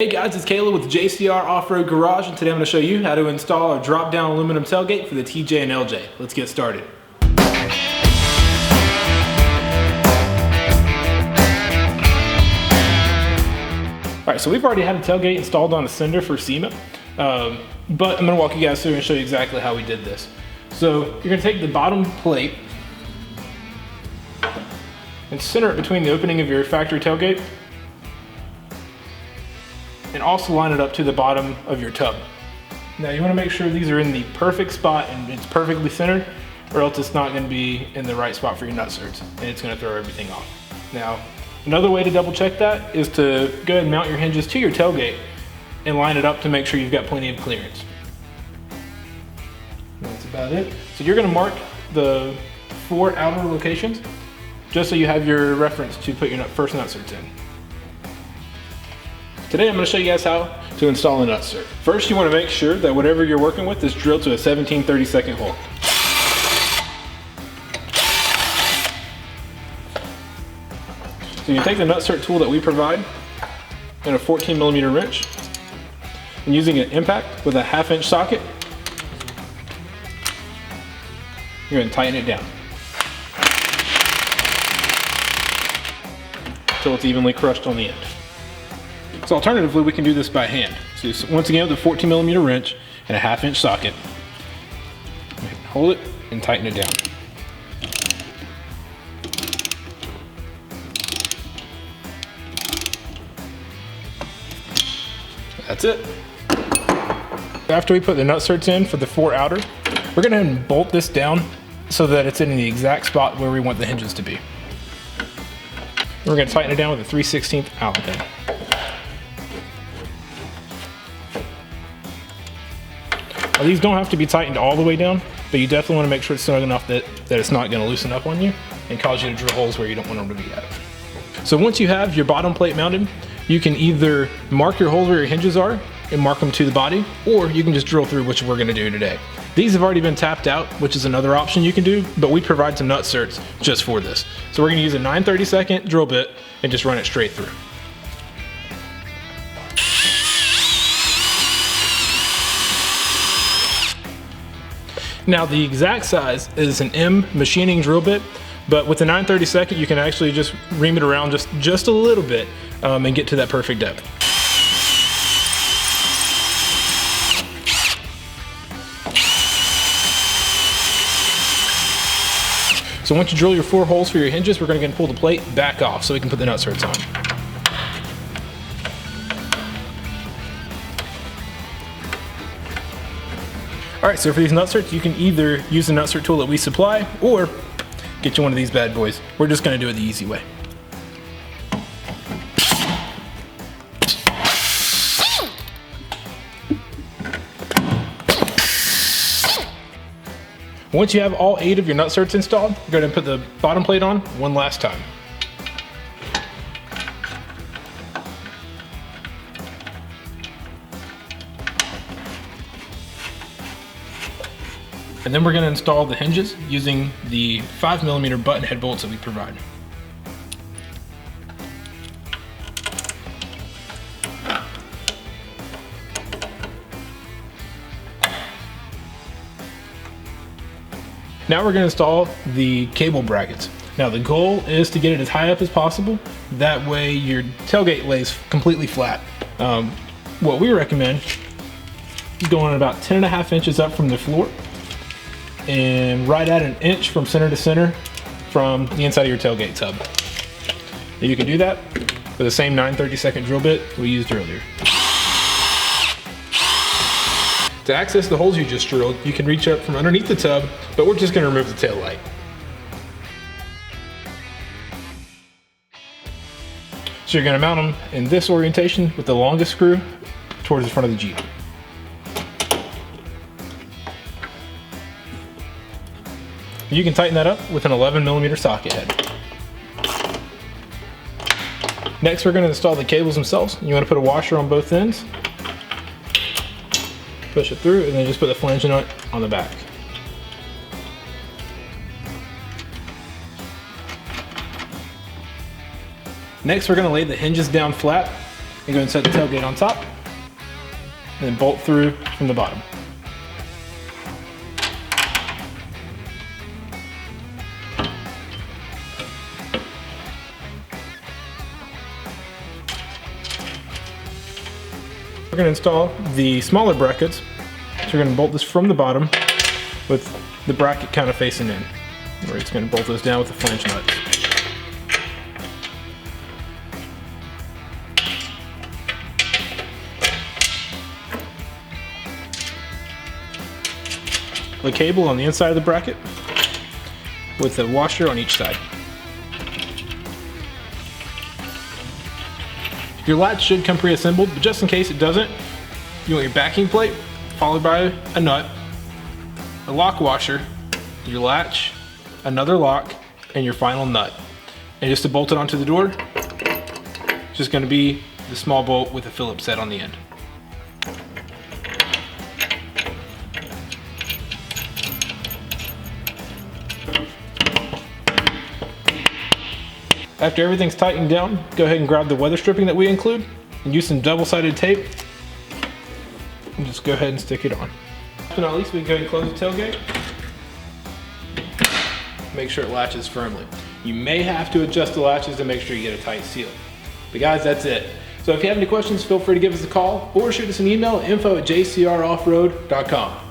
Hey guys, it's Caleb with JcrOffroad Garage, and today I'm going to show you how to install a drop-down aluminum tailgate for the TJ and LJ. Let's get started. Alright, so we've already had a tailgate installed on a sender for SEMA, but I'm going to walk you guys through and show you exactly how we did this. So you're going to take the bottom plate and center it between the opening of your factory tailgate, and also line it up to the bottom of your tub. Now you want to make sure these are in the perfect spot and it's perfectly centered, or else it's not going to be in the right spot for your nut certs and it's going to throw everything off. Now another way to double check that is to go ahead and mount your hinges to your tailgate and line it up to make sure you've got plenty of clearance. That's about it. So you're going to mark the 4 outer locations just so you have your reference to put your first nut certs in. Today I'm going to show you guys how to install a nut cert. First, you want to make sure that whatever you're working with is drilled to a 17 32nd hole. So you take the nut cert tool that we provide and a 14mm wrench, and using an impact with a 1/2 inch socket, you're going to tighten it down until it's evenly crushed on the end. So alternatively, we can do this by hand. So once again, with a 14mm wrench and a 1/2 inch socket, hold it and tighten it down. That's it. After we put the nut certs in for the 4 outer, we're going to bolt this down so that it's in the exact spot where we want the hinges to be. We're going to tighten it down with a 3/16 Allen pin. Now, these don't have to be tightened all the way down, but you definitely want to make sure it's snug enough that it's not going to loosen up on you and cause you to drill holes where you don't want them to be at. So once you have your bottom plate mounted, you can either mark your holes where your hinges are and mark them to the body, or you can just drill through, which we're going to do today. These have already been tapped out, which is another option you can do, but we provide some nut certs just for this. So we're going to use a 9/32 drill bit and just run it straight through. Now the exact size is an M machining drill bit, but with the 9/32 you can actually just ream it around just a little bit and get to that perfect depth. So once you drill your 4 holes for your hinges, we're going to pull the plate back off so we can put the nut certs on. Alright, so for these nut certs, you can either use the nut cert tool that we supply, or get you one of these bad boys. We're just going to do it the easy way. Once you have all 8 of your nut certs installed, you're going to put the bottom plate on one last time. And then we're going to install the hinges using the 5mm button head bolts that we provide. Now we're going to install the cable brackets. Now the goal is to get it as high up as possible. That way your tailgate lays completely flat. What we recommend is going about 10.5 inches up from the floor, and right at 1 inch from center to center from the inside of your tailgate tub. You can do that with the same 9/32 drill bit we used earlier. To access the holes you just drilled, you can reach up from underneath the tub, but we're just going to remove the tail light. So you're going to mount them in this orientation with the longest screw towards the front of the Jeep. You can tighten that up with an 11mm socket head. Next, we're going to install the cables themselves. You want to put a washer on both ends, push it through, and then just put the flange nut on the back. Next, we're going to lay the hinges down flat And go ahead and set the tailgate on top, and then bolt through from the bottom. We're going to install the smaller brackets. So we're going to bolt this from the bottom with the bracket kind of facing in. We're just going to bolt those down with the flange nuts. The cable on the inside of the bracket with the washer on each side. Your latch should come pre-assembled, but just in case it doesn't, you want your backing plate followed by a nut, a lock washer, your latch, another lock, and your final nut. And just to bolt it onto the door, it's just going to be the small bolt with a Phillips head on the end. After everything's tightened down, go ahead and grab the weather stripping that we include and use some double-sided tape and just go ahead and stick it on. Last but not least, we can go ahead and close the tailgate. Make sure it latches firmly. You may have to adjust the latches to make sure you get a tight seal. But guys, that's it. So if you have any questions, feel free to give us a call or shoot us an email at info@jcroffroad.com.